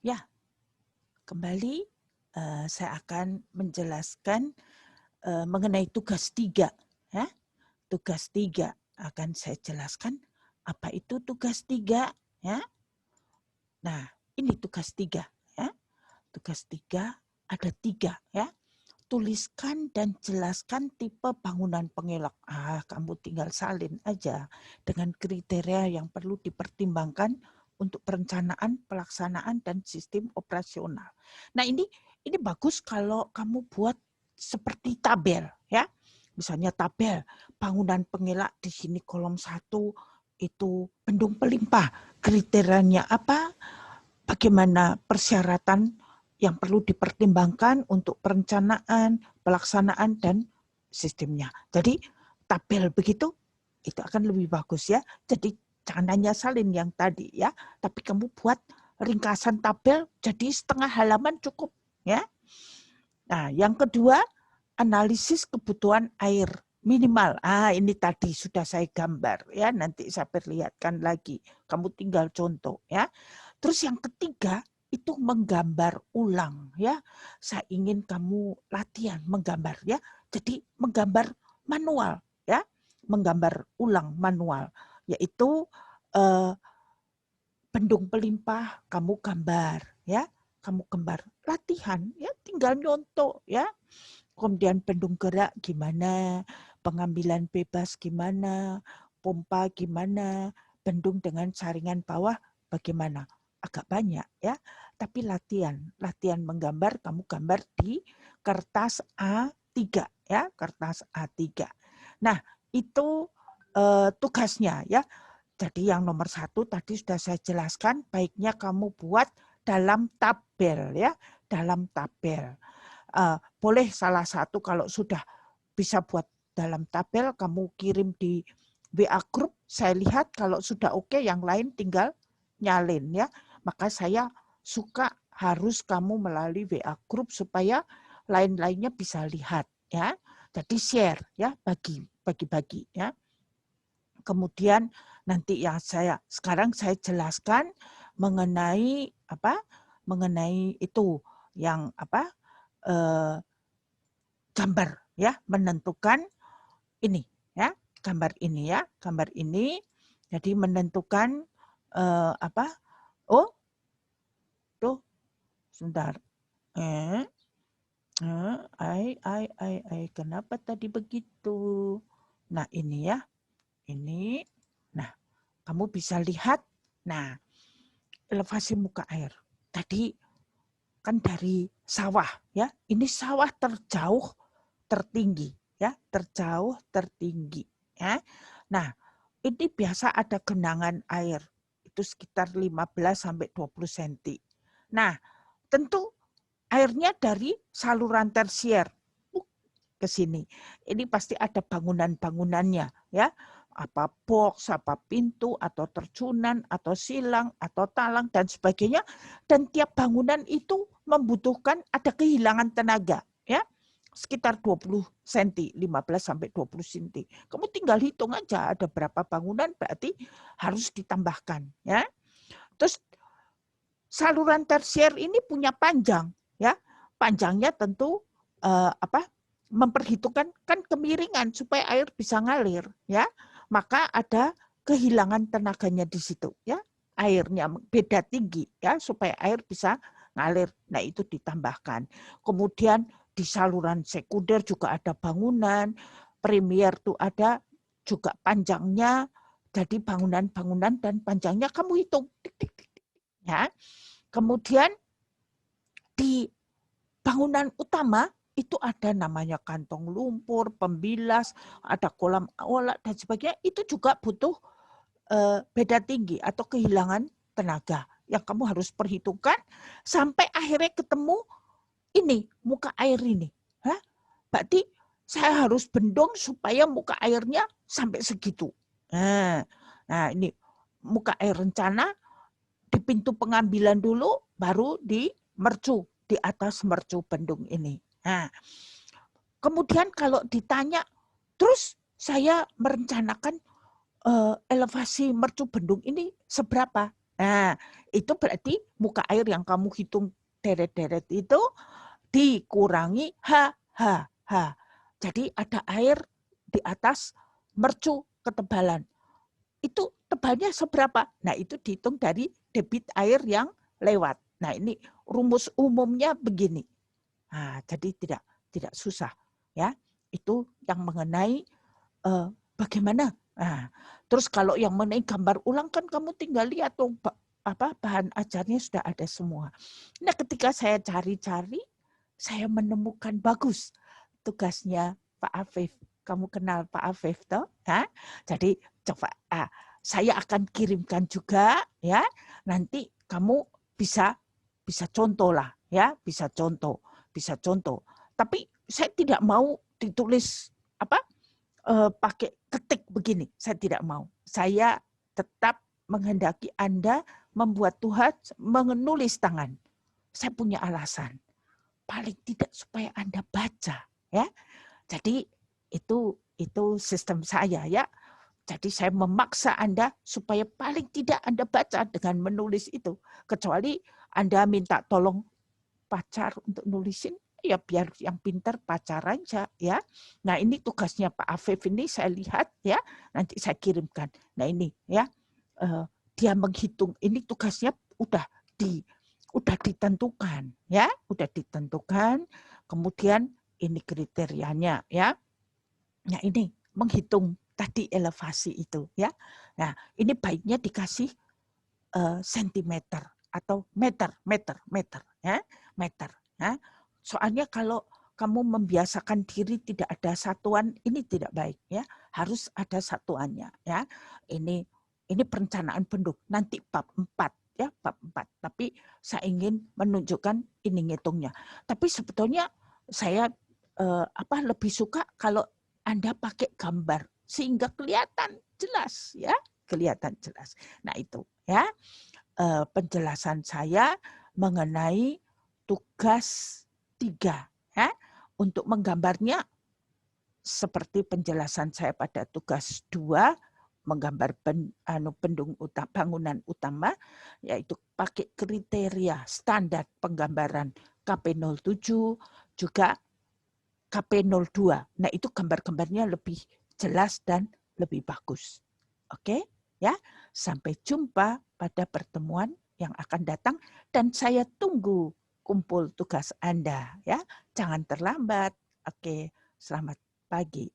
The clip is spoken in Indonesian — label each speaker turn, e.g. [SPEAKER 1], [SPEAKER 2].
[SPEAKER 1] Ya, kembali saya akan menjelaskan mengenai tugas 3. Ya. Tugas 3 akan saya jelaskan apa itu tugas 3. Ya. Nah, ini tugas 3. Ya. Tugas 3 ada 3. Ya. Tuliskan dan jelaskan tipe bangunan pengelak. Kamu tinggal salin aja dengan kriteria yang perlu dipertimbangkan untuk perencanaan, pelaksanaan, dan sistem operasional. Nah, ini bagus kalau kamu buat seperti tabel, ya. Misalnya tabel bangunan pengelak di sini kolom 1 itu bendung pelimpah. Kriterianya apa? Bagaimana persyaratan yang perlu dipertimbangkan untuk perencanaan, pelaksanaan, dan sistemnya. Jadi tabel begitu, itu akan lebih bagus ya. Jadi jangan hanya salin yang tadi ya, tapi kamu buat ringkasan tabel jadi setengah halaman cukup ya. Nah, yang kedua, analisis kebutuhan air minimal. Ini tadi sudah saya gambar ya, nanti saya perlihatkan lagi. Kamu tinggal contoh ya. Terus yang ketiga itu menggambar ulang ya. Saya ingin kamu latihan menggambar ya. Jadi menggambar manual ya. Menggambar ulang manual yaitu bendung pelimpah kamu gambar ya. Kamu gambar latihan ya, tinggal nyontok ya. Kemudian bendung gerak gimana, pengambilan bebas gimana, pompa gimana, bendung dengan saringan bawah bagaimana. Agak banyak ya, tapi latihan menggambar, kamu gambar di kertas A3 ya, kertas A3. Nah, itu tugasnya ya. Jadi yang nomor 1 tadi sudah saya jelaskan, baiknya kamu buat dalam tabel ya, dalam tabel. Boleh salah satu kalau sudah bisa buat dalam tabel, kamu kirim di WA Group, saya lihat kalau sudah oke, yang lain tinggal nyalin ya. Maka saya suka harus kamu melalui WA Group supaya lain-lainnya bisa lihat ya. Jadi share ya, bagi-bagi ya. Kemudian nanti yang sekarang saya jelaskan mengenai apa? Mengenai itu yang apa? Gambar ya, menentukan ini ya, gambar ini ya, gambar ini. Jadi menentukan apa? Oh, tuh sebentar. Kenapa tadi begitu? Nah, ini ya. Ini. Nah, kamu bisa lihat. Nah, elevasi muka air. Tadi kan dari sawah ya. Ini sawah terjauh tertinggi ya, terjauh tertinggi ya. Nah, ini biasa ada genangan air itu sekitar 15 sampai 20 cm. Nah, tentu airnya dari saluran tersier ke sini. Ini pasti ada bangunan-bangunannya ya. Apa box, apa pintu, atau terjunan, atau silang, atau talang, dan sebagainya. Dan tiap bangunan itu membutuhkan ada kehilangan tenaga. Ya, sekitar 20 cm, 15 sampai 20 cm. Kamu tinggal hitung aja ada berapa bangunan, berarti harus ditambahkan. Ya. Terus saluran tersier ini punya panjang. Ya, panjangnya tentu memperhitungkan kan kemiringan supaya air bisa ngalir ya, maka ada kehilangan tenaganya di situ ya, airnya beda tinggi ya supaya air bisa ngalir. Nah, itu ditambahkan. Kemudian di saluran sekunder juga ada bangunan premier tuh ada juga panjangnya, jadi bangunan-bangunan dan panjangnya kamu hitung ya. Kemudian di bangunan utama itu ada namanya kantong lumpur, pembilas, ada kolam olah dan sebagainya. Itu juga butuh beda tinggi atau kehilangan tenaga yang kamu harus perhitungkan sampai akhirnya ketemu ini muka air ini. Berarti saya harus bendung supaya muka airnya sampai segitu. Nah, ini muka air rencana di pintu pengambilan dulu, baru di mercu, di atas mercu bendung ini. Nah, kemudian kalau ditanya, terus saya merencanakan elevasi mercu bendung ini seberapa? Nah, itu berarti muka air yang kamu hitung deret-deret itu dikurangi H. Jadi ada air di atas mercu ketebalan. Itu tebalnya seberapa? Nah, itu dihitung dari debit air yang lewat. Nah, ini rumus umumnya begini. Nah, jadi tidak susah ya. Itu yang mengenai bagaimana. Nah, terus kalau yang mengenai gambar ulang kan kamu tinggal lihat tuh bahan ajarnya sudah ada semua. Nah, ketika saya cari-cari, saya menemukan bagus tugasnya Pak Afif. Kamu kenal Pak Afif toh? Nah, jadi coba saya akan kirimkan juga ya. Nanti kamu bisa contoh lah ya, bisa contoh. Tapi saya tidak mau ditulis pakai ketik begini. Saya tidak mau. Saya tetap menghendaki Anda membuat Tuhan menulis tangan. Saya punya alasan. Paling tidak supaya Anda baca, ya. Jadi itu sistem saya ya. Jadi saya memaksa Anda supaya paling tidak Anda baca dengan menulis itu. Kecuali Anda minta tolong pacar untuk nulisin, ya biar yang pintar pacar aja ya. Nah, ini tugasnya Pak Afif ini saya lihat ya, nanti saya kirimkan. Nah, ini ya, dia menghitung, ini tugasnya udah ditentukan ya, udah ditentukan. Kemudian ini kriterianya ya. Nah, ini menghitung tadi elevasi itu ya. Nah, ini baiknya dikasih sentimeter atau meter ya, meter ya. Soalnya kalau kamu membiasakan diri tidak ada satuan, ini tidak baik ya. Harus ada satuannya ya. Ini perencanaan penduduk nanti bab 4 ya, bab 4. Tapi saya ingin menunjukkan ini ngitungnya. Tapi sebetulnya saya lebih suka kalau Anda pakai gambar sehingga kelihatan jelas ya, kelihatan jelas. Nah, itu ya penjelasan saya mengenai tugas 3 ya. Untuk menggambarnya seperti penjelasan saya pada tugas 2, menggambar bangunan utama, yaitu pakai kriteria standar penggambaran KP07 juga KP02. Nah, itu gambar-gambarnya lebih jelas dan lebih bagus. Oke, ya. Sampai jumpa pada pertemuan yang akan datang dan saya tunggu kumpul tugas Anda ya. Jangan terlambat. Oke, selamat pagi.